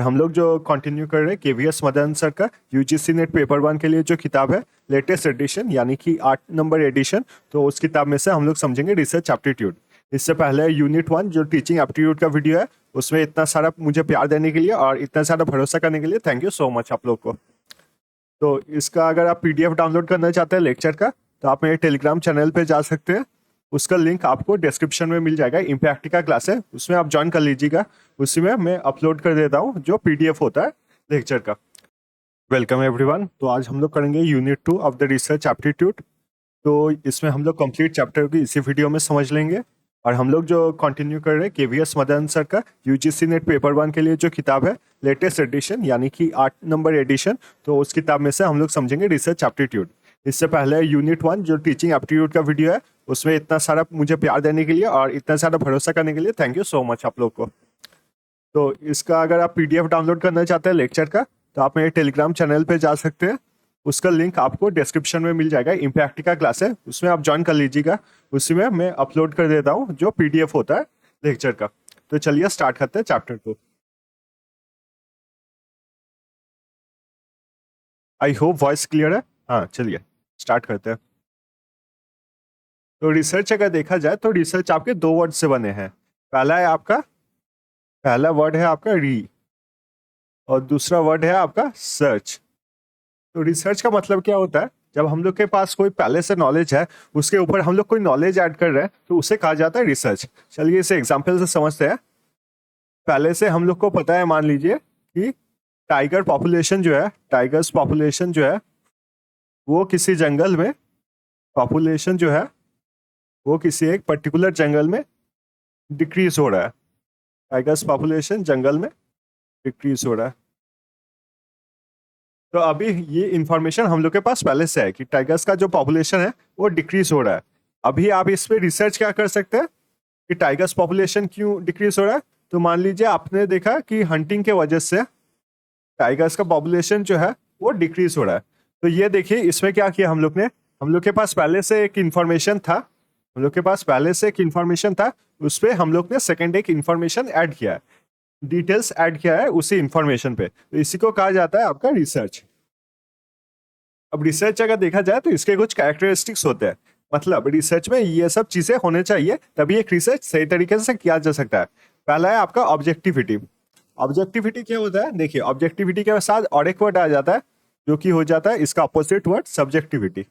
हम लोग जो कंटिन्यू कर रहे हैं केवीएस मदन सर का यूजीसी नेट पेपर 1 के लिए जो किताब है लेटेस्ट एडिशन यानी कि 8 नंबर एडिशन। तो उस किताब में से हम लोग समझेंगे रिसर्च एप्टीट्यूड। इससे पहले यूनिट 1 जो टीचिंग एप्टीट्यूड का वीडियो है उसमें इतना सारा मुझे प्यार देने के लिए और इतना सारा भरोसा करने के लिए थैंक यू सो मच आप लोग को। तो इसका अगर आप पीडीएफ डाउनलोड करना चाहते हैं लेक्चर का तो आप मेरे टेलीग्राम चैनल पे जा सकते हैं। उसका लिंक आपको डिस्क्रिप्शन में मिल जाएगा। इम्पैक्टिका क्लास है उसमें आप ज्वाइन कर लीजिएगा। उसी में मैं अपलोड कर देता हूँ जो पीडीएफ होता है लेक्चर का। Welcome everyone. तो आज हम लोग करेंगे unit 2 of the research aptitude. तो इसमें हम लोग कंप्लीट चैप्टर की इसी वीडियो में समझ लेंगे। और हम लोग जो कंटिन्यू कर रहे हैं केवीएस मदन सर का यूजीसी नेट पेपर 1 के लिए जो किताब है लेटेस्ट एडिशन यानी कि 8 नंबर एडिशन। तो उस किताब में से हम लोग समझेंगे रिसर्च एप्टीट्यूड। इससे पहले यूनिट 1 जो टीचिंग एप्टीट्यूड का वीडियो है उसमें इतना सारा मुझे प्यार देने के लिए और इतना सारा भरोसा करने के लिए थैंक यू सो मच आप लोग को। तो इसका अगर आप पीडीएफ डाउनलोड करना चाहते हैं लेक्चर का तो आप मेरे टेलीग्राम चैनल पे जा सकते हैं। उसका लिंक आपको डिस्क्रिप्शन में मिल जाएगा। इम्पैक्टिका क्लास है उसमें आप ज्वाइन कर लीजिएगा। उसी में मैं अपलोड कर देता हूँ जो पीडीएफ होता है लेक्चर का। तो चलिए स्टार्ट करते हैं chapter 2। I hope voice clear है। हाँ चलिए स्टार्ट करते हैं। तो रिसर्च अगर देखा जाए तो रिसर्च आपके 2 वर्ड से बने हैं। पहला वर्ड है आपका री और दूसरा वर्ड है आपका सर्च। तो रिसर्च का मतलब क्या होता है, जब हम लोग के पास कोई पहले से नॉलेज है उसके ऊपर हम लोग कोई नॉलेज ऐड कर रहे हैं तो उसे कहा जाता है रिसर्च। चलिए इसे एग्जांपल से समझते हैं। पहले से हम लोग को पता है, मान लीजिए कि टाइगर्स पॉपुलेशन जो है वो किसी जंगल में पॉपुलेशन जो है वो किसी एक पर्टिकुलर जंगल में डिक्रीज हो रहा है। टाइगर्स पॉपुलेशन जंगल में डिक्रीज हो रहा है। तो अभी ये इंफॉर्मेशन हम लोग के पास पहले से है कि टाइगर्स का जो पॉपुलेशन है वो डिक्रीज हो रहा है। अभी आप इस पे रिसर्च क्या कर सकते हैं कि टाइगर्स पॉपुलेशन क्यों डिक्रीज हो रहा है। तो मान लीजिए आपने देखा कि हंटिंग के वजह से टाइगर्स का पॉपुलेशन जो है वो डिक्रीज हो रहा है। तो ये देखिए इसमें क्या किया हम लोग ने, हम लोग के पास पहले से एक इंफॉर्मेशन था, उस पर हम लोग ने सेकेंड एक इंफॉर्मेशन ऐड किया है, डिटेल्स ऐड किया है उसी इंफॉर्मेशन पे। तो इसी को कहा जाता है आपका रिसर्च। अब रिसर्च अगर देखा जाए तो इसके कुछ कैरेक्टरिस्टिक्स होते हैं। मतलब रिसर्च में ये सब चीजें होने चाहिए तभी एक रिसर्च सही तरीके से किया जा सकता है। पहला है आपका ऑब्जेक्टिविटी। ऑब्जेक्टिविटी क्या होता है, देखिए ऑब्जेक्टिविटी के साथ और एक वर्ड आ जाता है जो कि हो जाता है इसका अपोजिट वर्ड सब्जेक्टिविटी।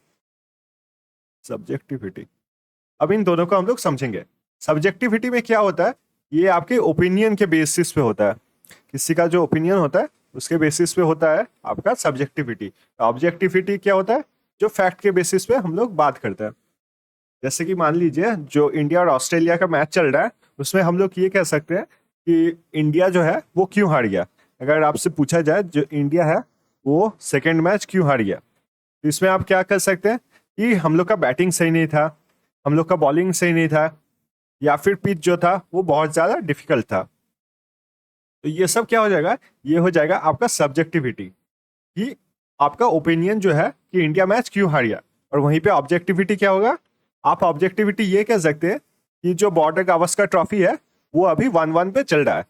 अब इन दोनों को हम लोग समझेंगे। सब्जेक्टिविटी में क्या होता है, ये आपके ओपिनियन के बेसिस पे होता है। किसी का जो ओपिनियन होता है उसके बेसिस पे होता है आपका सब्जेक्टिविटी। ऑब्जेक्टिविटी क्या होता है, जो फैक्ट के बेसिस पे हम लोग बात करते हैं। जैसे कि मान लीजिए जो इंडिया और ऑस्ट्रेलिया का मैच चल रहा है उसमें हम लोग ये कह सकते हैं कि इंडिया जो है वो क्यों हार गया। अगर आपसे पूछा जाए जो इंडिया है वो सेकेंड मैच क्यों हार गया, तो इसमें आप क्या कर सकते हैं कि हम लोग का बैटिंग सही नहीं था, हम लोग का बॉलिंग सही नहीं था, या फिर पिच जो था वो बहुत ज्यादा डिफिकल्ट था। तो ये सब क्या हो जाएगा, ये हो जाएगा आपका सब्जेक्टिविटी कि आपका ओपिनियन जो है कि इंडिया मैच क्यों हार गया। और वहीं पे ऑब्जेक्टिविटी क्या होगा, आप ऑब्जेक्टिविटी ये कह सकते हैं कि जो बॉर्डर गावस्कर ट्रॉफी है वो अभी 1-1 पे चल रहा है।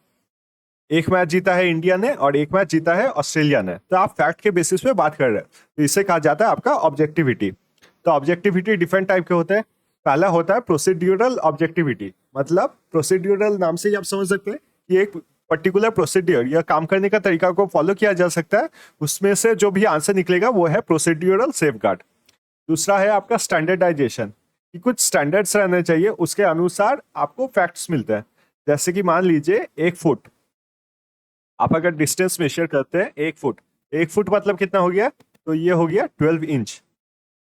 एक मैच जीता है इंडिया ने और एक मैच जीता है ऑस्ट्रेलिया ने। तो आप फैक्ट के बेसिस पे बात कर रहे हैं तो इसे कहा जाता है आपका ऑब्जेक्टिविटी। तो ऑब्जेक्टिविटी डिफरेंट टाइप के होते हैं। पहला होता है प्रोसीड्यूरल ऑब्जेक्टिविटी। मतलब प्रोसीड्यूरल नाम से ही आप समझ सकते हैं कि एक पर्टिकुलर प्रोसीड्यूर या काम करने का तरीका को फॉलो किया जा सकता है, उसमें से जो भी आंसर निकलेगा वो है प्रोसीड्यूरल सेफगार्ड। दूसरा है आपका स्टैंडर्डाइजेशन, कि कुछ स्टैंडर्ड्स रहने चाहिए उसके अनुसार आपको फैक्ट्स मिलते हैं। जैसे कि मान लीजिए 1 फुट, आप अगर डिस्टेंस मेजर करते हैं 1 फुट मतलब कितना हो गया, तो ये हो गया 12 इंच।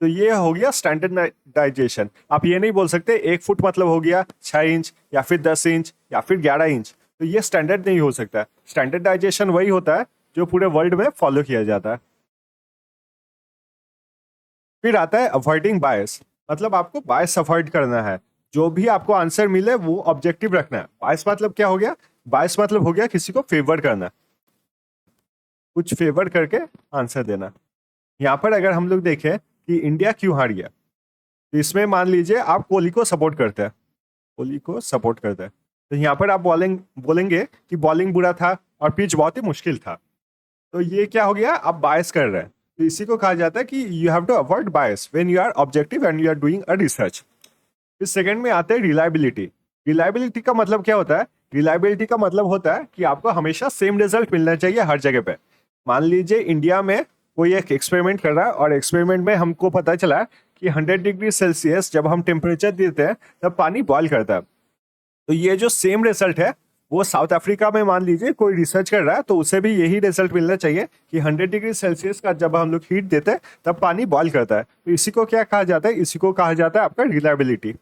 तो ये हो गया स्टैंडर्डाइजेशन। आप ये नहीं बोल सकते 1 फुट मतलब हो गया 6 इंच या फिर 10 इंच या फिर 11 इंच। तो ये स्टैंडर्ड नहीं हो सकता। स्टैंडर्डाइजेशन वही होता है जो पूरे वर्ल्ड में फॉलो किया जाता है। फिर आता है अवॉइडिंग बायस। मतलब आपको बायस अवॉइड करना है, जो भी आपको आंसर मिले वो ऑब्जेक्टिव रखना है। बायस मतलब क्या हो गया, बायस मतलब हो गया किसी को फेवर करना, कुछ फेवर करके आंसर देना। यहाँ पर अगर हम लोग देखें कि इंडिया क्यों हार गया, तो इसमें मान लीजिए आप कोहली को सपोर्ट करते हैं, तो यहाँ पर आप बोलेंगे कि बॉलिंग बुरा था और पिच बहुत ही मुश्किल था। तो ये क्या हो गया, आप बायस कर रहे हैं। तो इसी को कहा जाता है कि you have to avoid bias when you are objective and you are doing a research. फिर सेकंड में आते हैं रिलायबिलिटी। रिलायबिलिटी का मतलब क्या होता है? रिलायबिलिटी का मतलब होता है कि आपको हमेशा सेम रिजल्ट मिलना चाहिए हर जगह पे। मान लीजिए इंडिया में कोई एक एक्सपेरिमेंट कर रहा है और एक्सपेरिमेंट में हमको पता चला कि 100 डिग्री सेल्सियस जब हम टेम्परेचर देते हैं तब पानी बॉयल करता है। तो ये जो सेम रिजल्ट है वो साउथ अफ्रीका में मान लीजिए कोई रिसर्च कर रहा है तो उसे भी यही रिजल्ट मिलना चाहिए कि 100 डिग्री सेल्सियस का जब हम लोग हीट देते हैं तब पानी बॉयल करता है। तो इसी को क्या कहा जाता है? इसी को कहा जाता है आपका रिलायबिलिटी।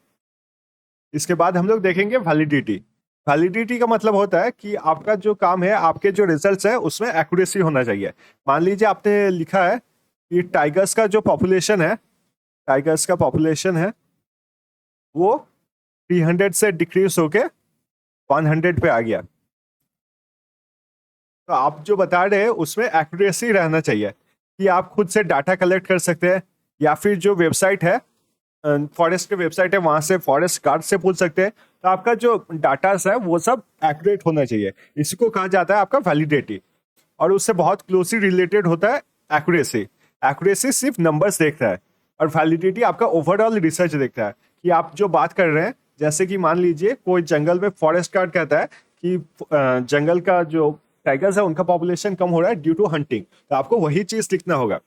इसके बाद हम लोग देखेंगे वैलिडिटी। वैलिडिटी का मतलब होता है कि आपका जो काम है, आपके जो रिजल्ट्स है उसमें एक्यूरेसी होना चाहिए। मान लीजिए आपने लिखा है कि टाइगर्स का जो पॉपुलेशन है, टाइगर्स का पॉपुलेशन है वो 300 से डिक्रीज होके 100 पे आ गया। तो आप जो बता रहे हैं उसमें एक्यूरेसी रहना चाहिए कि आप खुद से डाटा कलेक्ट कर सकते हैं या फिर जो वेबसाइट है, फॉरेस्ट के वेबसाइट है, वहां से फॉरेस्ट गार्ड से पूछ सकते हैं। तो आपका जो डाटा है वो सब एक्यूरेट होना चाहिए। इसको कहा जाता है आपका वैलिडिटी। और उससे बहुत क्लोजली रिलेटेड होता है एक्यूरेसी। एक्यूरेसी सिर्फ नंबर्स देखता है और वैलिडिटी आपका ओवरऑल रिसर्च देखता है कि आप जो बात कर रहे हैं। जैसे कि मान लीजिए कोई जंगल में फॉरेस्ट गार्ड कहता है कि जंगल का जो टाइगर्स है उनका पॉपुलेशन कम हो रहा है ड्यू टू हंटिंग, तो आपको वही चीज लिखना होगा।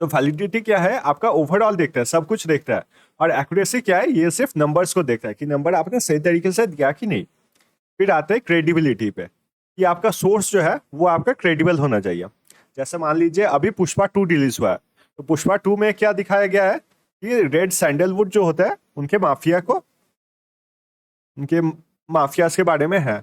तो वैलिडिटी क्या है? आपका ओवरऑल देखता है, सब कुछ देखता है। और एक्यूरेसी क्या है? ये सिर्फ नंबर्स को देखता है कि नंबर आपने सही तरीके से दिया कि नहीं। फिर आते हैं क्रेडिबिलिटी पे कि आपका सोर्स जो है वो आपका क्रेडिबल होना चाहिए। जैसे मान लीजिए अभी पुष्पा 2 रिलीज हुआ है, तो पुष्पा 2 में क्या दिखाया गया है कि रेड सैंडलवुड जो होता है उनके माफिया को, उनके माफियाज के बारे में है।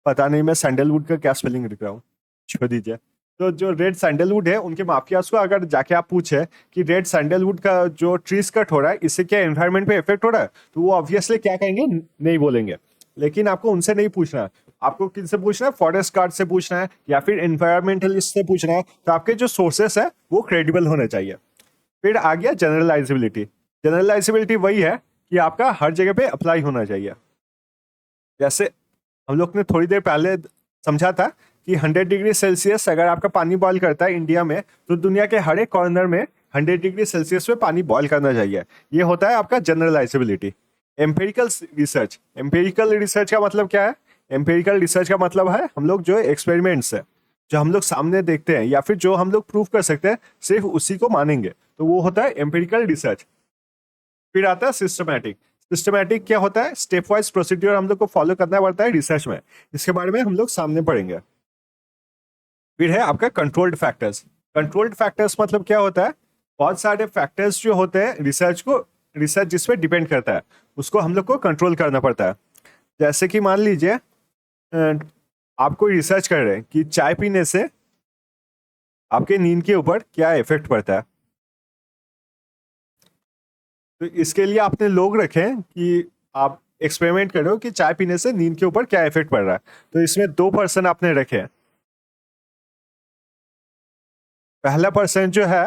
पता नहीं मैं सैंडलवुड का क्या स्पेलिंग लिख रहा हूँ, छोड़ दीजिए। तो जो रेड सैंडलवुड है उनके माफियाज को अगर जाके आप पूछे कि रेड सैंडलवुड का जो ट्रीज कट हो रहा है इससे क्या एनवायरनमेंट पे इफेक्ट हो रहा है, तो वो ऑब्वियसली क्या कहेंगे? नहीं बोलेंगे। लेकिन आपको उनसे नहीं पूछना है, आपको किनसे पूछना है? फॉरेस्ट गार्ड से पूछना है या फिर एनवायरमेंटलिस्ट से पूछना है। तो आपके जो सोर्सेस है वो क्रेडिबल होने चाहिए। फिर आ गया जनरलाइजेबिलिटी। जनरलाइजेबिलिटी वही है कि आपका हर जगह पे अप्लाई होना चाहिए। जैसे हम लोग ने थोड़ी देर पहले समझा था कि 100 डिग्री सेल्सियस अगर आपका पानी बॉयल करता है इंडिया में, तो दुनिया के हर एक कॉर्नर में 100 डिग्री सेल्सियस में पानी बॉयल करना चाहिए। ये होता है आपका generalisability. Empirical research. Empirical research का मतलब क्या है? एम्पेरिकल रिसर्च का मतलब है हम लोग जो एक्सपेरिमेंट्स है, जो हम लोग सामने देखते हैं या फिर जो हम लोग प्रूव कर सकते हैं, सिर्फ उसी को मानेंगे, तो वो होता है एम्पेरिकल रिसर्च। फिर आता है सिस्टमैटिक। सिस्टमैटिक क्या होता है? स्टेप वाइज प्रोसीड्यूर हम लोग को फॉलो करना पड़ता है रिसर्च में। इसके बारे में हम लोग सामने पढ़ेंगे। फिर है आपका कंट्रोल्ड फैक्टर्स। कंट्रोल्ड फैक्टर्स मतलब क्या होता है? बहुत सारे फैक्टर्स जो होते हैं रिसर्च जिसपे डिपेंड करता है उसको हम लोग को कंट्रोल करना पड़ता है। जैसे कि मान लीजिए आप कोई रिसर्च कर रहे हैं कि चाय पीने से आपके नींद के ऊपर क्या इफेक्ट पड़ता है। तो इसके लिए आपने लोग रखे हैं कि आप एक्सपेरिमेंट करो कि चाय पीने से नींद के ऊपर क्या इफेक्ट पड़ रहा है। तो इसमें 2 पर्सन आपने रखे हैं। पहला पर्सन जो है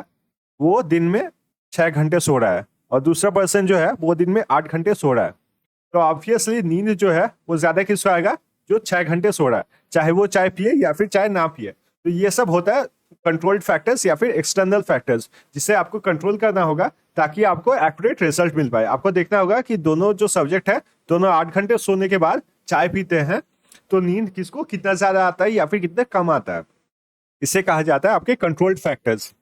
वो दिन में 6 घंटे सो रहा है और दूसरा पर्सन जो है वो दिन में 8 घंटे सो रहा है। तो ऑब्वियसली नींद जो है वो ज्यादा किसको आएगा? जो 6 घंटे सो रहा है, चाहे वो चाय पिए या फिर चाय ना पिए। तो ये सब होता है कंट्रोल्ड फैक्टर्स या फिर एक्सटर्नल फैक्टर्स, जिसे आपको कंट्रोल करना होगा ताकि आपको एक्यूरेट रिजल्ट मिल पाए। आपको देखना होगा कि दोनों जो सब्जेक्ट है, दोनों 8 घंटे सोने के बाद चाय पीते हैं, तो नींद किसको कितना ज्यादा आता है या फिर कितना कम आता है। इसे कहा जाता है आपके कंट्रोल्ड फैक्टर्स।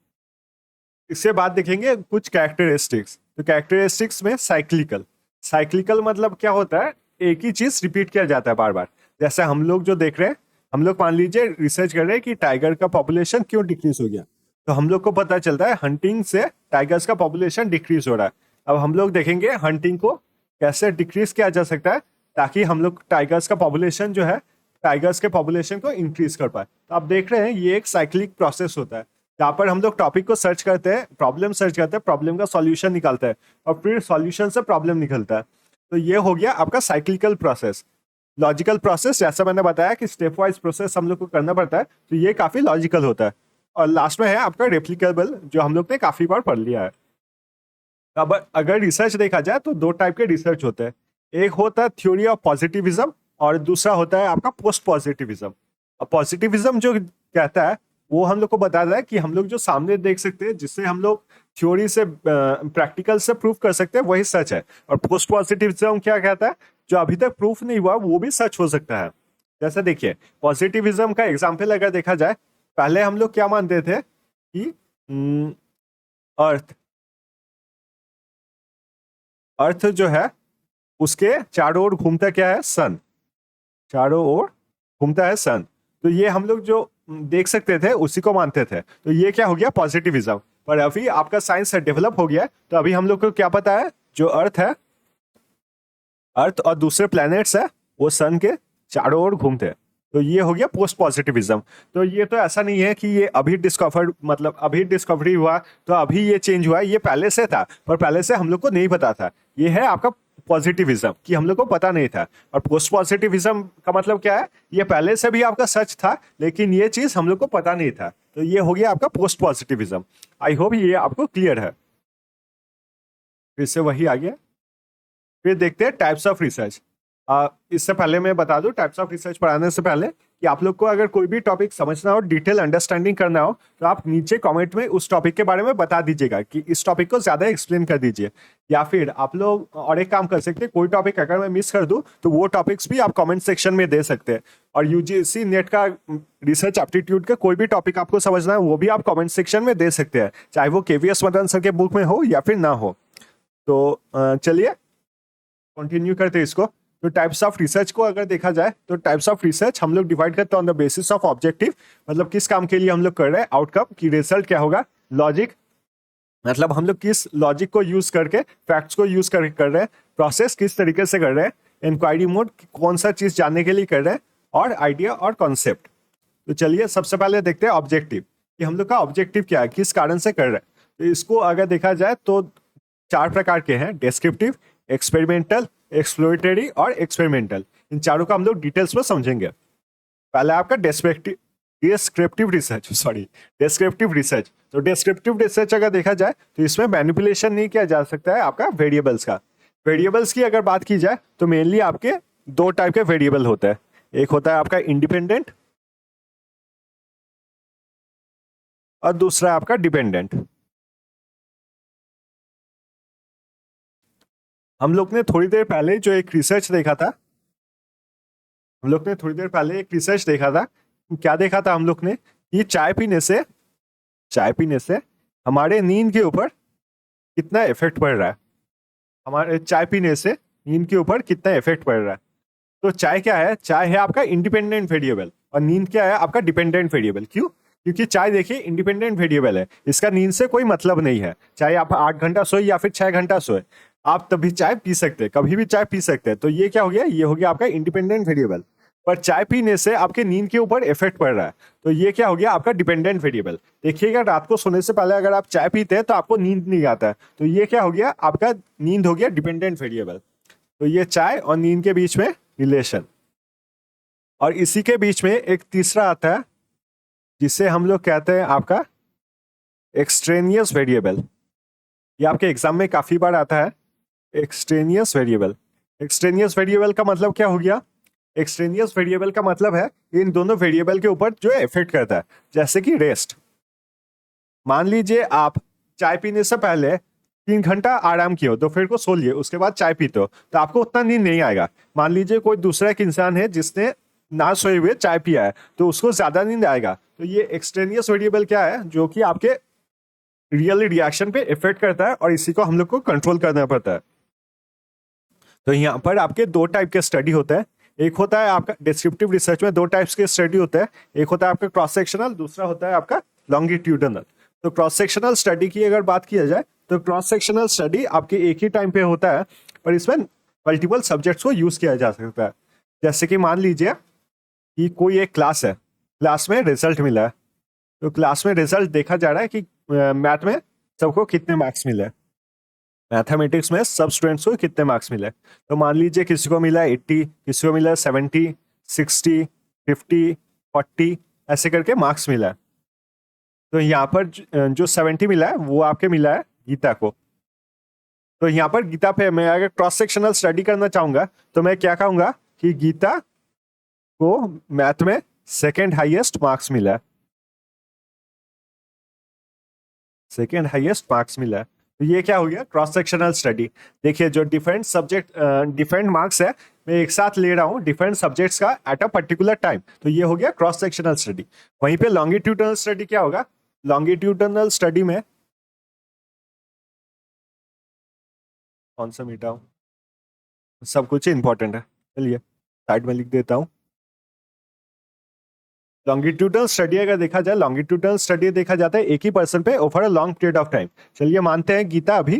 इसके बाद देखेंगे कुछ कैरेक्टरिस्टिक्स। तो कैरेक्टरिस्टिक्स में साइक्लिकल। साइक्लिकल मतलब क्या होता है? एक ही चीज रिपीट किया जाता है बार बार। जैसे हम लोग जो देख रहे हैं, हम लोग मान लीजिए रिसर्च कर रहे हैं कि टाइगर का पॉपुलेशन क्यों डिक्रीज हो गया, तो हम लोग को पता चलता है हंटिंग से टाइगर्स का पॉपुलेशन डिक्रीज हो रहा है। अब हम लोग देखेंगे हंटिंग को कैसे डिक्रीज किया जा सकता है ताकि हम लोग टाइगर्स का पॉपुलेशन जो है, टाइगर्स के पॉपुलेशन को इंक्रीज कर पाए। तो आप देख रहे हैं ये एक साइक्लिक प्रोसेस होता है जहाँ पर हम लोग टॉपिक को सर्च करते हैं, प्रॉब्लम सर्च करते हैं, प्रॉब्लम का सॉल्यूशन निकालते हैं और फिर सॉल्यूशन से प्रॉब्लम निकलता है। तो ये हो गया आपका साइक्लिकल प्रोसेस। लॉजिकल प्रोसेस, जैसा मैंने बताया कि स्टेप वाइज प्रोसेस हम लोग को करना पड़ता है, तो ये काफी लॉजिकल होता है। और लास्ट में है आपका रेप्लिकेबल, जो हम लोग ने काफी बार पढ़ लिया है। अब अगर रिसर्च देखा जाए तो 2 टाइप के रिसर्च होते हैं। एक होता है थ्योरी ऑफ पॉजिटिविज्म और दूसरा होता है आपका पोस्ट पॉजिटिविज्म। अब पॉजिटिविज्म जो कहता है वो हम लोग को बताता है कि हम लोग जो सामने देख सकते हैं, जिससे हम लोग थ्योरी से प्रैक्टिकल से प्रूफ कर सकते हैं, वही सच है। और पोस्ट पॉजिटिविज्म क्या कहता है, जो अभी तक प्रूफ नहीं हुआ वो भी सच हो सकता है। जैसे देखिए, पॉजिटिविज्म का एग्जाम्पल अगर देखा जाए, पहले हम लोग क्या मानते थे कि अर्थ अर्थ जो है उसके चारों ओर घूमता क्या है, सन, चारों ओर घूमता है सन। तो ये हम लोग जो देख सकते थे उसी को मानते थे। तो ये क्या हो गया, पॉजिटिविज्म। पर अभी आपका साइंस डेवलप हो गया है, तो अभी हम लोग को क्या पता है, जो अर्थ है, अर्थ और दूसरे प्लैनेट्स है, वो सन के चारों ओर घूमते हैं। तो ये हो गया पोस्ट पॉजिटिविज्म। तो ये तो ऐसा नहीं है कि ये अभी डिस्कवर्ड, मतलब अभी डिस्कवरी हुआ तो अभी ये चेंज हुआ, ये पहले से था, पर पहले से हम लोग को नहीं पता था। ये है आपका पॉजिटिविज्म कि हम लोग को पता नहीं था। और पोस्ट पॉजिटिविज्म का मतलब क्या है, ये पहले से भी आपका सच था, लेकिन ये चीज हम लोग को पता नहीं था। तो ये हो गया आपका पोस्ट पॉजिटिविज्म। आई होप ये आपको क्लियर है। फिर से वही आ गया। फिर देखते हैं टाइप्स ऑफ रिसर्च। इससे पहले मैं बता दूं, टाइप्स ऑफ रिसर्च पढ़ाने से पहले, कि आप लोग को अगर कोई भी टॉपिक समझना हो, डिटेल अंडरस्टैंडिंग करना हो, तो आप नीचे कमेंट में उस टॉपिक के बारे में बता दीजिएगा कि इस टॉपिक को ज्यादा एक्सप्लेन कर दीजिए। या फिर आप लोग और एक काम कर सकते हैं, कोई टॉपिक अगर मैं मिस कर दूं तो वो टॉपिक्स भी आप कमेंट सेक्शन में दे सकते हैं। और यूजीसी नेट का रिसर्च एप्टीट्यूड का कोई भी टॉपिक आपको समझना है, वो भी आप कमेंट सेक्शन में दे सकते हैं, चाहे वो केवीएस मदन सर के बुक में हो या फिर ना हो। तो चलिए कंटिन्यू करते हैं इसको। तो टाइप्स ऑफ रिसर्च को अगर देखा जाए, तो टाइप्स ऑफ रिसर्च हम लोग डिवाइड करते हैं on the basis of objective, मतलब किस काम के लिए हम लोग कर रहे हैं, आउटकम की रिजल्ट क्या होगा, लॉजिक, मतलब हम लोग किस लॉजिक को यूज करके, फैक्ट्स को यूज करके कर रहे हैं, प्रोसेस किस तरीके से कर रहे हैं, इंक्वायरी मोड कौन सा चीज जानने के लिए कर रहे हैं, और आइडिया और कॉन्सेप्ट। तो चलिए सबसे पहले देखते हैं ऑब्जेक्टिव, कि हम लोग का ऑब्जेक्टिव क्या है, किस कारण से कर रहे हैं। तो इसको अगर देखा जाए तो 4 प्रकार के हैं, डिस्क्रिप्टिव, एक्सपेरिमेंटल, एक्सप्लोरेटरी और एक्सपेरिमेंटल। इन चारों का हम लोग डिटेल्स में समझेंगे। पहला आपका डिस्क्रिप्टिव रिसर्च, डिस्क्रिप्टिव रिसर्च। तो डिस्क्रिप्टिव रिसर्च अगर देखा जाए तो इसमें मैनिपुलेशन नहीं किया जा सकता है आपका वेरिएबल्स का। वेरिएबल्स की अगर बात की जाए तो मेनली आपके 2 टाइप के वेरिएबल होते हैं। एक होता है आपका इंडिपेंडेंट और दूसरा आपका डिपेंडेंट। हम लोग ने थोड़ी देर पहले जो एक रिसर्च देखा था, हम लोग ने थोड़ी देर पहले एक रिसर्च देखा था। क्या देखा था हम लोग ने, कि चाय पीने से हमारे नींद के ऊपर कितना इफेक्ट पड़ रहा है, हमारे चाय पीने से नींद के ऊपर कितना इफेक्ट पड़ रहा है। तो चाय क्या है, चाय है आपका इंडिपेंडेंट वेरिएबल, और नींद क्या है आपका डिपेंडेंट वेरिएबल। क्यों, क्योंकि चाय देखिए इंडिपेंडेंट वेरिएबल है, इसका नींद से कोई मतलब नहीं है। चाहे आप 8 घंटा सोए या फिर 6 घंटा सोए, आप तभी चाय पी सकते हैं, कभी भी चाय पी सकते हैं। तो ये क्या हो गया, ये हो गया आपका इंडिपेंडेंट वेरिएबल। पर चाय पीने से आपके नींद के ऊपर इफेक्ट पड़ रहा है, तो ये क्या हो गया आपका डिपेंडेंट वेरिएबल। देखिएगा, रात को सोने से पहले अगर आप चाय पीते हैं तो आपको नींद नहीं आता है, तो ये क्या हो गया आपका, नींद हो गया डिपेंडेंट वेरिएबल। तो ये चाय और नींद के बीच में रिलेशन। और इसी के बीच में एक तीसरा आता है, जिसे हम लोग कहते हैं आपका एक्सट्रेनियस वेरिएबल। ये आपके एग्जाम में काफी बार आता है, एक्सट्रेनियस वेरिएबल। एक्सट्रेनियस वेरिएबल का मतलब क्या हो गया, एक्सट्रेनियस वेरिएबल का मतलब है इन दोनों वेरिएबल के ऊपर जो इफेक्ट करता है। जैसे कि रेस्ट, मान लीजिए आप चाय पीने से पहले 3 घंटा आराम किए हो, दोपहर को सो लिए, उसके बाद चाय पीते हो, तो आपको उतना नींद नहीं आएगा। मान लीजिए कोई दूसरा एक इंसान है जिसने ना सोए हुए चाय पिया है, तो उसको ज्यादा नींद आएगा। तो ये एक्सट्रेनियस वेरिएबल क्या है, जो कि आपके रियल रिएक्शन पे इफेक्ट करता है, और इसी को हम लोग को कंट्रोल करना पड़ता है। तो यहाँ पर आपके 2 टाइप के स्टडी होते हैं। एक होता है आपका डिस्क्रिप्टिव रिसर्च में 2 टाइप्स के स्टडी होते हैं, एक होता है आपका क्रॉस सेक्शनल, दूसरा होता है आपका लॉन्गिट्यूडनल। तो क्रॉस सेक्शनल स्टडी की अगर बात किया जाए, तो क्रॉस सेक्शनल स्टडी आपके एक ही टाइम पे होता है, पर इसमें मल्टीपल सब्जेक्ट्स को यूज किया जा सकता है। जैसे कि मान लीजिए कि कोई एक क्लास है, क्लास में रिजल्ट मिला है, तो क्लास में रिजल्ट देखा जा रहा है कि मैथ में सबको कितने मार्क्स मिले, मैथमेटिक्स में सब स्टूडेंट्स को कितने मार्क्स मिले। तो मान लीजिए किसी को मिला 80, किसी को मिला 70, 60, 50, 40, ऐसे करके मार्क्स मिला है। तो यहाँ पर जो 70 मिला है वो आपके मिला है गीता को। तो यहाँ पर गीता पे मैं अगर क्रॉस सेक्शनल स्टडी करना चाहूंगा, तो मैं क्या कहूंगा कि गीता को मैथ में सेकेंड हाईएस्ट मार्क्स मिला है, सेकेंड हाईएस्ट मार्क्स मिला है। तो ये क्या हो गया, क्रॉस सेक्शनल स्टडी। देखिए जो डिफरेंट सब्जेक्ट डिफरेंट मार्क्स है, मैं एक साथ ले रहा हूँ डिफरेंट सब्जेक्ट्स का एट अ पर्टिकुलर टाइम, तो ये हो गया क्रॉस सेक्शनल स्टडी। वहीं पे लॉन्गिट्यूडनल स्टडी क्या होगा, लॉन्गिट्यूडनल स्टडी में कौन सा मिटाऊं, सब कुछ इंपॉर्टेंट है, चलिए साइड में लिख देता हूँ। लॉन्गिट्यूडनल स्टडी अगर देखा जाए, लॉन्गिट्यूडनल स्टडी देखा जाता है एक ही पर्सन पे over a long period of time. चलिए मानते हैं गीता अभी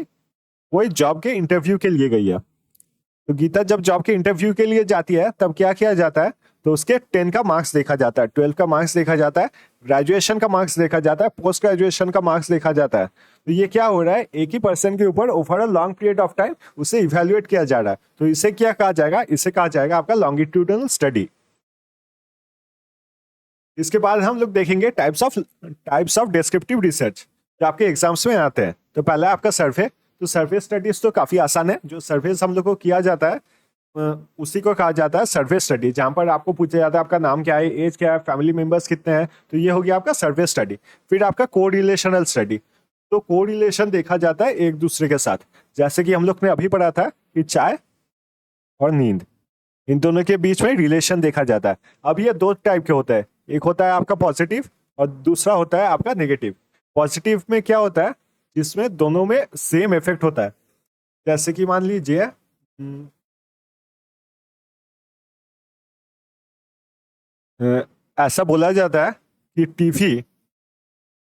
कोई जॉब के इंटरव्यू के लिए गई है, तो गीता जब जॉब के इंटरव्यू के लिए जाती है तब क्या किया जाता है, तो उसके 10 का मार्क्स देखा जाता है, 12 का मार्क्स देखा जाता है, ग्रेजुएशन का मार्क्स देखा जाता है, पोस्ट ग्रेजुएशन का मार्क्स देखा जाता है। तो ये क्या हो रहा है, एक ही पर्सन के ऊपर over a long period of time उसे इवेल्युएट किया जा रहा है। तो इसे क्या कहा जाएगा, इसे कहा जाएगा आपका लॉन्गिट्यूडनल स्टडी। इसके बाद हम लोग देखेंगे टाइप्स ऑफ डिस्क्रिप्टिव रिसर्च जो आपके एग्जाम्स में आते हैं। तो पहला आपका सर्वे। तो सर्वे स्टडीज तो काफी आसान है, जो सर्वेस हम लोग को किया जाता है उसी को कहा जाता है सर्वे स्टडी, जहां पर आपको पूछा जाता है आपका नाम क्या है, एज क्या है, फैमिली मेंबर्स कितने हैं, तो ये हो गया आपका सर्वे स्टडी। फिर आपका कोरिलेशनल स्टडी। तो कोरिलेशन देखा जाता है एक दूसरे के साथ, जैसे कि हम लोग ने अभी पढ़ा था कि चाय और नींद, इन दोनों के बीच में रिलेशन देखा जाता है। अब ये दो टाइप के होते हैं, एक होता है आपका पॉजिटिव और दूसरा होता है आपका नेगेटिव। पॉजिटिव में क्या होता है, जिसमें दोनों में सेम इफेक्ट होता है। जैसे कि मान लीजिए ऐसा बोला जाता है कि टीवी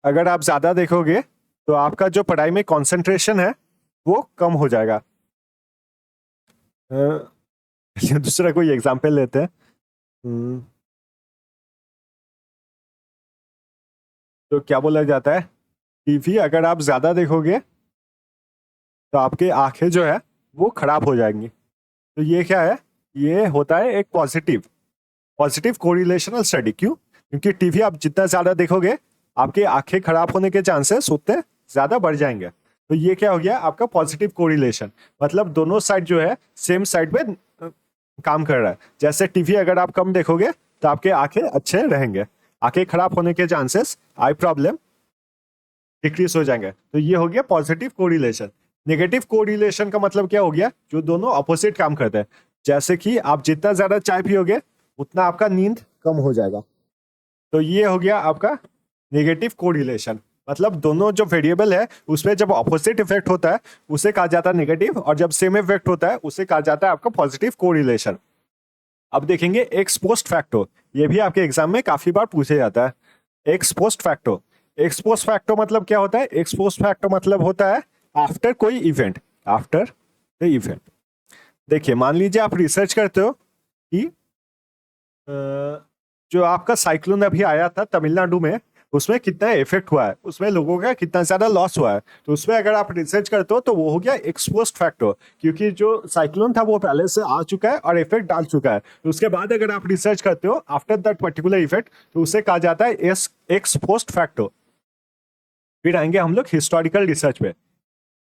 अगर आप ज्यादा देखोगे तो आपका जो पढ़ाई में कंसंट्रेशन है वो कम हो जाएगा। दूसरा कोई एग्जांपल लेते हैं। तो क्या बोला जाता है, टीवी अगर आप ज्यादा देखोगे तो आपके आंखें जो है वो खराब हो जाएंगी। तो ये क्या है, ये होता है एक पॉजिटिव कोरिलेशनल स्टडी। क्यों, क्योंकि टीवी आप जितना ज्यादा देखोगे आपके आंखें खराब होने के चांसेस उतने ज्यादा बढ़ जाएंगे। तो ये क्या हो गया आपका पॉजिटिव कोरिलेशन, मतलब दोनों साइड जो है सेम साइड पे काम कर रहा है। जैसे टीवी अगर आप कम देखोगे तो आपके आंखें अच्छे रहेंगे, आंखें खराब होने के चांसेस, आई प्रॉब्लम डिक्रीज हो जाएंगे। तो ये हो गया पॉजिटिव कोरिलेशन। नेगेटिव कोरिलेशन का मतलब क्या हो गया, जो दोनों अपोजिट काम करते हैं। जैसे कि आप जितना ज्यादा चाय पियोगे उतना आपका नींद कम हो जाएगा। तो ये हो गया आपका नेगेटिव कोरिलेशन, मतलब दोनों जो वेरिएबल है उसमें जब ऑपोजिट इफेक्ट होता है उसे कहा जाता है नेगेटिव, और जब सेम इफेक्ट होता है उसे कहा जाता है आपका पॉजिटिव कोरिलेशन। अब देखेंगे एक्स पोस्ट फैक्टो, ये भी आपके एग्जाम में काफी बार पूछे जाता है। X post facto, x post facto मतलब क्या होता है, एक्स पोस्ट फैक्टो मतलब होता है आफ्टर कोई इवेंट, आफ्टर द इवेंट। देखिए मान लीजिए आप रिसर्च करते हो कि जो आपका साइक्लोन अभी आया था तमिलनाडु में, उसमें कितना इफेक्ट हुआ है, उसमें लोगों का कितना ज्यादा लॉस हुआ है। तो उसमें अगर आप रिसर्च करते हो तो वो हो गया एक्सपोस्ट फैक्टर, क्योंकि जो साइक्लोन था वो पहले से आ चुका है और इफेक्ट डाल चुका है। तो उसके बाद अगर आप रिसर्च करते हो आफ्टर दैट पर्टिकुलर इफेक्ट, तो उसे कहा जाता है एक्सपोस्ट फैक्टर। फिर आएंगे हम लोग हिस्टोरिकल रिसर्च पे।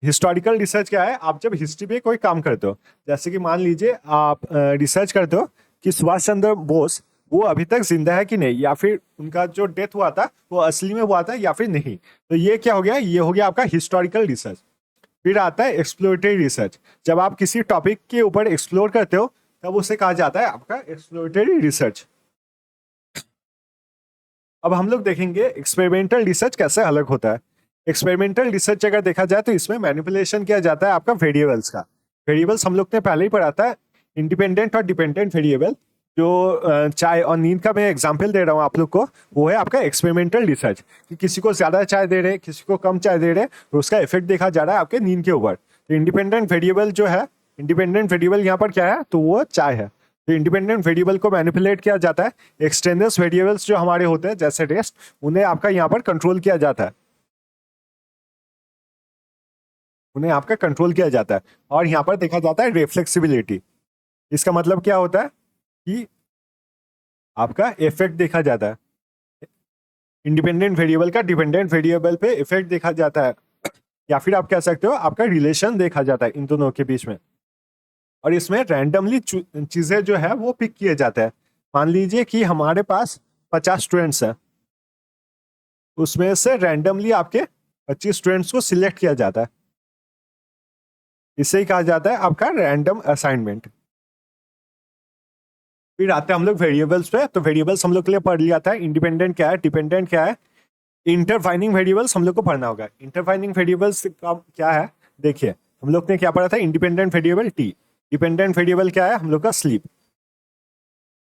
हिस्टोरिकल रिसर्च क्या है, आप जब हिस्ट्री पे कोई काम करते हो, जैसे कि मान लीजिए आप रिसर्च करते हो कि सुभाष चंद्र बोस वो अभी तक जिंदा है कि नहीं, या फिर उनका जो डेथ हुआ था वो असली में हुआ था या फिर नहीं। तो ये क्या हो गया, ये हो गया आपका हिस्टोरिकल रिसर्च। फिर आता है एक्सप्लोरेटरी रिसर्च, जब आप किसी टॉपिक के ऊपर एक्सप्लोर करते हो तब उसे कहा जाता है आपका एक्सप्लोरेटरी रिसर्च। अब हम लोग देखेंगे एक्सपेरिमेंटल रिसर्च कैसे अलग होता है। एक्सपेरिमेंटल रिसर्च अगर देखा जाए तो इसमें मैनिपुलेशन किया जाता है आपका वेरिएबल्स का। वेरिएबल्स हम लोग ने पहले ही पढ़ा था, इंडिपेंडेंट और डिपेंडेंट वेरिएबल। जो चाय और नींद का मैं एग्जांपल दे रहा हूँ आप लोग को, वो है आपका एक्सपेरिमेंटल रिसर्च, कि किसी को ज्यादा चाय दे रहे, किसी को कम चाय दे रहे, तो उसका इफेक्ट देखा जा रहा है आपके नींद के ऊपर। तो इंडिपेंडेंट वेरिएबल जो है, इंडिपेंडेंट वेरिएबल यहाँ पर क्या है, तो वो चाय है। तो इंडिपेंडेंट वेरिएबल को मैनिपुलेट किया जाता है। एक्सटेंडर्स वेरिएबल्स जो हमारे होते हैं जैसे रेस्ट, उन्हें आपका यहाँ पर कंट्रोल किया जाता है, उन्हें आपका कंट्रोल किया जाता है। और यहाँ पर देखा जाता है रिफ्लेक्सिबिलिटी। इसका मतलब क्या होता है कि आपका इफेक्ट देखा जाता है, इंडिपेंडेंट वेरिएबल का डिपेंडेंट वेरिएबल पे इफेक्ट देखा जाता है, या फिर आप कह सकते हो आपका रिलेशन देखा जाता है इन दोनों के बीच में। और इसमें रैंडमली चीजें जो है वो पिक किए जाते हैं। मान लीजिए कि हमारे पास 50 स्टूडेंट्स हैं, उसमें से रैंडमली आपके 25 स्टूडेंट्स को सिलेक्ट किया जाता है, इसे ही कहा जाता है आपका रैंडम असाइनमेंट। फिर आते हैं हम लोग वेरिएबल्स पे। तो वेरिएबल्स हम लोग के लिए पढ़ लिया था, इंडिपेंडेंट क्या है, डिपेंडेंट क्या है, इंटरफाइनिंग वेरिएबल्स हम लोग को पढ़ना होगा। इंटरफाइनिंग वेरिएबल्स का क्या है, देखिए हम लोग ने क्या पढ़ा था, independent variable T, dependent variable क्या है हम लोग का स्लीप।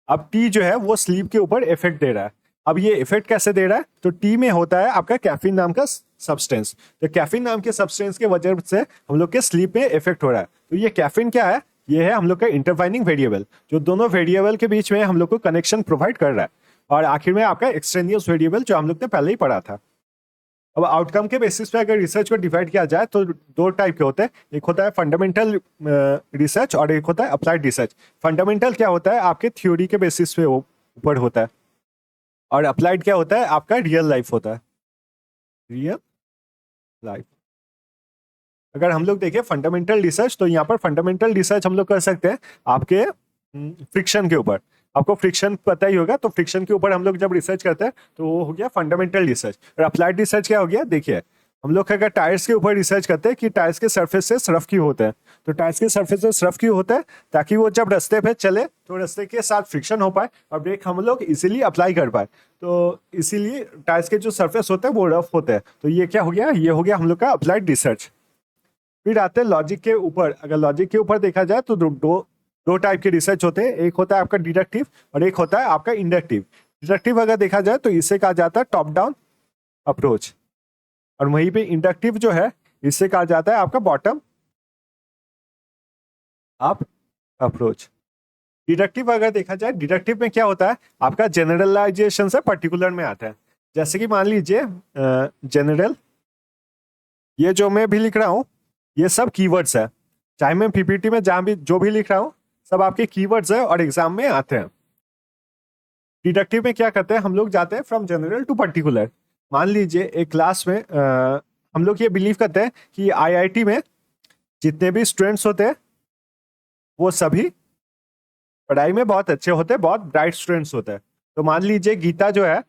अब टी जो है वो स्लीप के ऊपर इफेक्ट दे रहा है। अब ये इफेक्ट कैसे दे रहा है, तो टी में होता है आपका कैफीन नाम का सब्सटेंस, तो कैफीन नाम के सब्सटेंस के वजह से हम लोग के स्लीप में इफेक्ट हो रहा है। तो ये कैफीन क्या है, ये है हम लोग का इंटरफाइनिंग वेरिएबल, जो दोनों वेरिएबल के बीच में हम लोग को कनेक्शन प्रोवाइड कर रहा है। और आखिर में आपका एक्सट्रेनियस वेरिएबल, जो हम लोग ने पहले ही पढ़ा था। अब आउटकम के बेसिस पे अगर रिसर्च को डिवाइड किया जाए तो दो टाइप के होते हैं, एक होता है फंडामेंटल रिसर्च और एक होता है अप्लाइड रिसर्च। फंडामेंटल क्या होता है, आपके थ्योरी के बेसिस पे ऊपर होता है, और अप्लाइड क्या होता है, आपका रियल लाइफ होता है, रियल लाइफ। अगर हम लोग देखें फंडामेंटल रिसर्च, तो यहाँ पर फंडामेंटल रिसर्च हम लोग कर सकते हैं आपके फ्रिक्शन के ऊपर। आपको फ्रिक्शन पता ही होगा, तो फ्रिक्शन के ऊपर हम लोग जब रिसर्च करते हैं तो वो हो गया फंडामेंटल रिसर्च। और अप्लाइड रिसर्च क्या हो गया, देखिए हम लोग अगर टायर्स के ऊपर रिसर्च करते हैं कि टायर्स के सर्फेसेस रफ क्यों होते हैं, तो टायर्स के सर्फेसेस रफ क्यों होते हैं, ताकि वो जब रास्ते पे चले तो रास्ते के साथ फ्रिक्शन हो पाए और ब्रेक हम लोग इजीली अप्लाई कर पाए। तो इसीलिए टायर्स के जो सर्फेस होते हैं वो रफ होते हैं। तो ये क्या हो गया, ये हो गया हम लोग का अप्लाइड रिसर्च। फिर आते हैं लॉजिक के ऊपर। अगर लॉजिक के ऊपर देखा जाए तो दो टाइप के रिसर्च होते हैं, एक होता है आपका डिडक्टिव और एक होता है आपका इंडक्टिव। डिडक्टिव अगर देखा जाए तो इसे कहा जाता है टॉप डाउन अप्रोच, और वहीं पे इंडक्टिव जो है इसे कहा जाता है आपका बॉटम अप अप्रोच। डिडक्टिव अगर देखा जाए, डिडक्टिव में क्या होता है, आपका जनरलाइजेशन से पर्टिकुलर में आता है। जैसे कि मान लीजिए जनरल, ये जो मैं भी लिख रहा हूं ये सब कीवर्ड्स है, चाहे मैं पीपीटी में जहां भी जो भी लिख रहा हूं सब आपके कीवर्ड्स है और एग्जाम में आते हैं। डिडक्टिव में क्या करते हैं, हम लोग जाते हैं फ्रॉम जनरल टू पर्टिकुलर। मान लीजिए एक क्लास में हम लोग ये बिलीव करते हैं कि आईआईटी में जितने भी स्टूडेंट्स होते हैं वो सभी पढ़ाई में बहुत अच्छे होते हैं, बहुत ब्राइट स्टूडेंट्स होते हैं। तो मान लीजिए गीता जो है,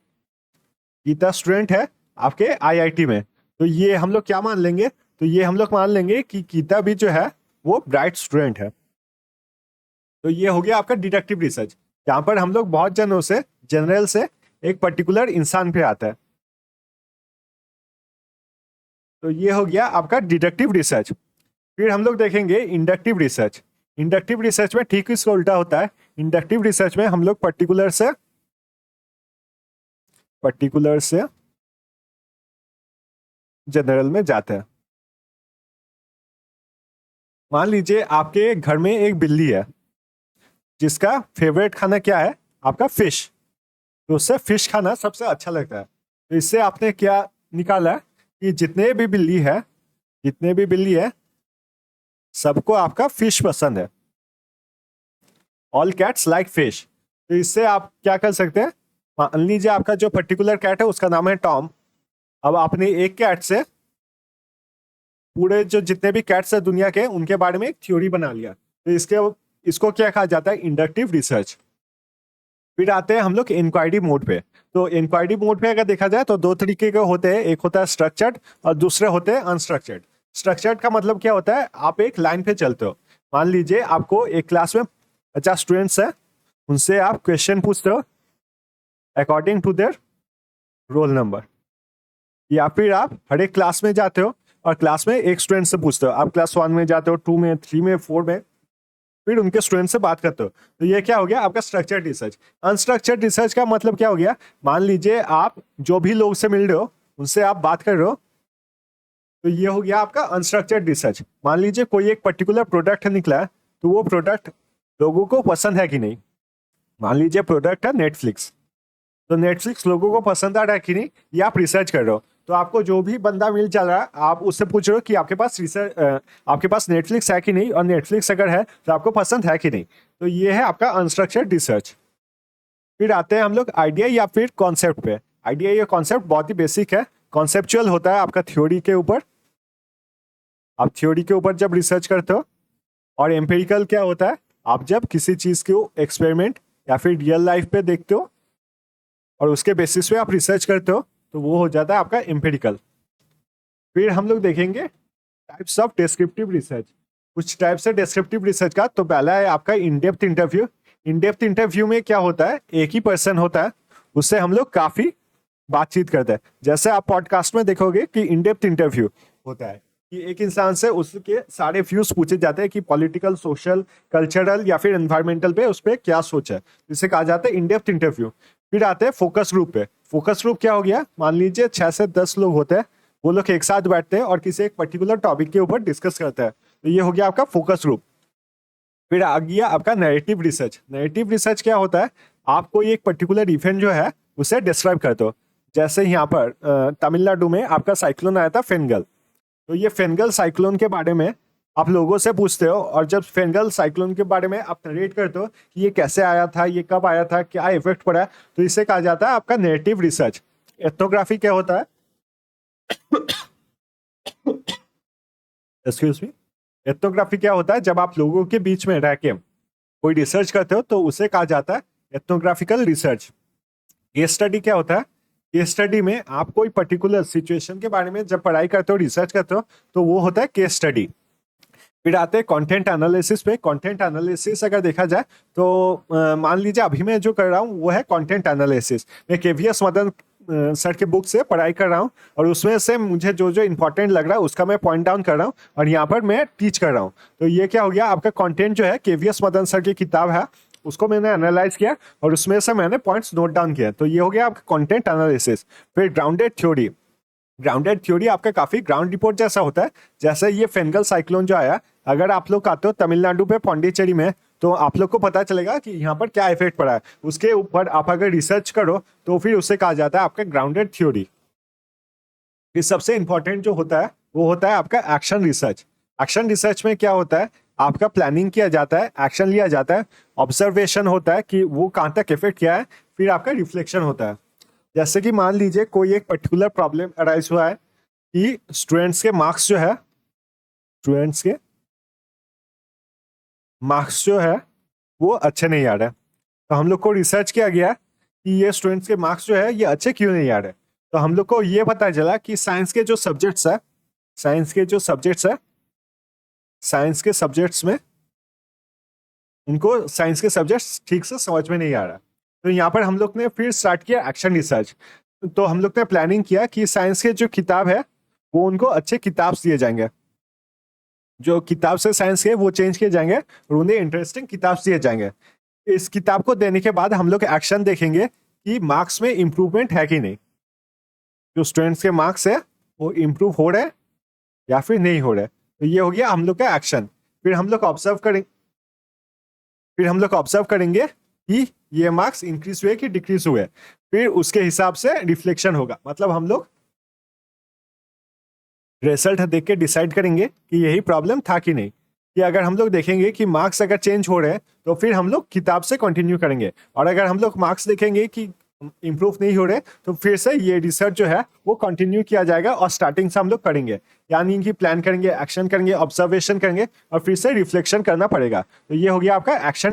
गीता स्टूडेंट है आपके आईआईटी में, तो ये हम लोग क्या मान लेंगे, तो ये हम लोग मान लेंगे कि गीता भी जो है वो ब्राइट स्टूडेंट है। तो ये हो गया आपका डिडक्टिव रिसर्च, जहां पर हम लोग बहुत जनों से, जनरल से एक पर्टिकुलर इंसान पे आता है। तो ये हो गया आपका डिडक्टिव रिसर्च। फिर हम लोग देखेंगे इंडक्टिव रिसर्च। इंडक्टिव रिसर्च में ठीक इसका उल्टा होता है। इंडक्टिव रिसर्च में हम लोग पर्टिकुलर से जनरल में जाते हैं। मान लीजिए आपके घर में एक बिल्ली है जिसका फेवरेट खाना क्या है, आपका फिश, तो उससे फिश खाना सबसे अच्छा लगता है। तो इससे आपने क्या निकाला कि जितने भी बिल्ली है सबको आपका फिश पसंद है, ऑल कैट्स लाइक फिश। तो इससे आप क्या कर सकते हैं, मान लीजिए आपका जो पर्टिकुलर कैट है उसका नाम है टॉम। अब आपने एक कैट से पूरे जो जितने भी कैट्स है दुनिया के उनके बारे में एक थ्योरी बना लिया, तो इसको क्या कहा जाता है, इंडक्टिव रिसर्च। फिर आते हैं हम लोग इंक्वायरी मोड पे। तो इंक्वायरी मोड पे अगर देखा जाए तो दो तरीके के होते हैं, एक होता है स्ट्रक्चर्ड और दूसरे होते हैं अनस्ट्रक्चर्ड। स्ट्रक्चर्ड का मतलब क्या होता है, आप एक लाइन पे चलते हो। मान लीजिए आपको एक क्लास में 50 स्टूडेंट्स है, उनसे आप क्वेश्चन पूछते हो according to their roll number, या फिर आप हर एक क्लास में जाते हो और क्लास में एक स्टूडेंट से पूछते हो। आप क्लास 1 में जाते हो, 2 में, 3 में, 4 में, फिर उनके स्टूडेंट से बात करते हो। तो ये क्या हो गया आपका स्ट्रक्चर्ड रिसर्च। अनस्ट्रक्चर्ड रिसर्च का मतलब क्या हो गया, मान लीजिए आप जो भी लोग से मिल रहे हो उनसे आप बात कर रहे हो, तो ये हो गया आपका अनस्ट्रक्चर्ड रिसर्च। मान लीजिए कोई एक पर्टिकुलर प्रोडक्ट निकला है, तो वो प्रोडक्ट लोगों को पसंद है कि नहीं। मान लीजिए प्रोडक्ट है नेटफ्लिक्स, तो नेटफ्लिक्स लोगों को पसंद आ रहा है कि नहीं, ये आप रिसर्च कर रहे हो। तो आपको जो भी बंदा मिल चल रहा है आप उससे पूछ रहे हो कि आपके पास नेटफ्लिक्स है कि नहीं, और नेटफ्लिक्स अगर है तो आपको पसंद है कि नहीं। तो ये है आपका अनस्ट्रक्चर्ड रिसर्च। फिर आते हैं हम लोग आइडिया या फिर कॉन्सेप्ट पे। आइडिया या कॉन्सेप्ट बहुत ही बेसिक है, कॉन्सेप्चुअल होता है आपका थ्योरी के ऊपर। आप थ्योरी के ऊपर जब रिसर्च करते हो, और एम्पेरिकल क्या होता है, आप जब किसी चीज को एक्सपेरिमेंट या फिर रियल लाइफ पे देखते हो और उसके बेसिस पे आप रिसर्च करते हो, तो वो हो जाता है आपका एम्पिरिकल। फिर हम लोग देखेंगे टाइप्स ऑफ डिस्क्रिप्टिव रिसर्च। कुछ टाइप्स है डिस्क्रिप्टिव रिसर्च का। तो पहला है आपका in depth interview. In depth interview में क्या होता है, एक ही पर्सन होता है, उससे हम लोग काफी बातचीत करते हैं। जैसे आप पॉडकास्ट में देखोगे कि इन डेप्थ इंटरव्यू होता है कि एक इंसान से उसके सारे व्यूज पूछे जाते हैं कि पॉलिटिकल, सोशल, कल्चरल या फिर एनवायरमेंटल पे उस पर क्या सोच है, जिसे कहा जाता है इन डेप्थ इंटरव्यू। फिर आते हैं फोकस ग्रुप पे। फोकस ग्रुप क्या हो गया, मान लीजिए 6 से 10 लोग होते हैं, वो लोग एक साथ बैठते हैं और किसी एक पर्टिकुलर टॉपिक के ऊपर डिस्कस करते हैं, तो ये हो गया आपका फोकस ग्रुप। फिर आ गया आपका नैरेटिव रिसर्च। नैरेटिव रिसर्च क्या होता है, आप कोई एक पर्टिकुलर इवेंट जो है उसे डिस्क्राइब करते हो। जैसे यहाँ पर तमिलनाडु में आपका साइक्लोन आया था फेंगल, तो ये फेंगल साइक्लोन के बारे में आप लोगों से पूछते हो, और जब फेंगल साइक्लोन के बारे में आप नरेट करते हो कि ये कैसे आया था, ये कब आया था, क्या इफेक्ट पड़ा है, तो इसे कहा जाता है आपका नैरेटिव रिसर्च। एथनोग्राफी क्या होता है, एक्सक्यूज मी, एथनोग्राफी क्या होता है, जब आप लोगों के बीच में रह के कोई रिसर्च करते हो तो उसे कहा जाता है एथनोग्राफिकल रिसर्च। केस स्टडी क्या होता है, केस स्टडी में आप कोई पर्टिकुलर सिचुएशन के बारे में जब पढ़ाई करते हो, रिसर्च करते हो, तो वो होता है केस स्टडी। फिर आते हैं कंटेंट एनालिसिस पे। कंटेंट एनालिसिस अगर देखा जाए तो मान लीजिए अभी मैं जो कर रहा हूँ वो है कंटेंट एनालिसिस। मैं केवीएस मदन सर के बुक से पढ़ाई कर रहा हूँ, और उसमें से मुझे जो जो इंपॉर्टेंट लग रहा है उसका मैं पॉइंट डाउन कर रहा हूँ, और यहाँ पर मैं टीच कर रहा हूँ। तो ये क्या हो गया, आपका कंटेंट जो है केवीएस मदन सर की किताब है, उसको मैंने एनालाइज किया और उसमें से मैंने पॉइंट्स नोट डाउन किया, तो ये हो गया आपका कंटेंट एनालिसिस। फिर ग्राउंडेड थ्योरी। ग्राउंडेड थ्योरी आपका काफी ग्राउंड रिपोर्ट जैसा होता है। जैसे ये फेंगल साइक्लोन जो आया, अगर आप लोग आते हो तमिलनाडु पे पौंडीचेरी में, तो आप लोग को पता चलेगा कि यहाँ पर क्या इफेक्ट पड़ा है, उसके ऊपर आप अगर रिसर्च करो तो फिर उसे कहा जाता है आपका ग्राउंडेड थ्योरी। फिर सबसे इंपॉर्टेंट जो होता है वो होता है आपका एक्शन रिसर्च। एक्शन रिसर्च में क्या होता है, आपका प्लानिंग किया जाता है, एक्शन लिया जाता है, ऑब्जर्वेशन होता है कि वो कहाँ तक इफेक्ट किया है, फिर आपका रिफ्लेक्शन होता है। जैसे कि मान लीजिए कोई एक पर्टिकुलर प्रॉब्लम अराइज हुआ है कि स्टूडेंट्स के मार्क्स जो है, स्टूडेंट्स के मार्क्स जो है वो अच्छे नहीं आ रहे, तो हम लोग को रिसर्च किया गया कि ये स्टूडेंट्स के मार्क्स जो है ये अच्छे क्यों नहीं आ रहे। तो हम लोग को ये पता चला कि साइंस के जो सब्जेक्ट्स है, साइंस के जो सब्जेक्ट्स है, साइंस के सब्जेक्ट्स में उनको साइंस के सब्जेक्ट्स ठीक से समझ में नहीं आ रहा। तो यहाँ पर हम लोग ने फिर स्टार्ट किया एक्शन रिसर्च। तो हम लोग ने प्लानिंग किया कि साइंस के जो किताब है वो उनको अच्छे किताब दिए जाएंगे, जो किताब से साइंस के वो चेंज किए जाएंगे और उन्हें इंटरेस्टिंग किताब दिए जाएंगे। इस किताब को देने के बाद हम लोग एक्शन देखेंगे कि मार्क्स में इंप्रूवमेंट है कि नहीं, जो स्टूडेंट्स के मार्क्स है वो इंप्रूव हो रहे हैं या फिर नहीं हो रहे। तो ये हो गया हम लोग का एक्शन। फिर हम लोग ऑब्जर्व करेंगे, फिर हम लोग ऑब्जर्व करेंगे कि ये मार्क्स इंक्रीज हुए कि डिक्रीज हुए, फिर उसके हिसाब से रिफ्लेक्शन होगा। मतलब हम लोग रिजल्ट देख के डिसाइड करेंगे कि यही प्रॉब्लम था कि नहीं। कि अगर हम लोग देखेंगे कि मार्क्स अगर चेंज हो रहे हैं तो फिर हम लोग किताब से कंटिन्यू करेंगे, और अगर हम लोग मार्क्स देखेंगे कि इंप्रूव नहीं हो रहे तो फिर से ये रिसर्च जो है वो कंटिन्यू किया जाएगा, और स्टार्टिंग से हम लोग करेंगे, यानी कि प्लान करेंगे, एक्शन करेंगे, ऑब्जर्वेशन करेंगे, और फिर से रिफ्लेक्शन करना पड़ेगा। तो ये हो गया आपका एक्शन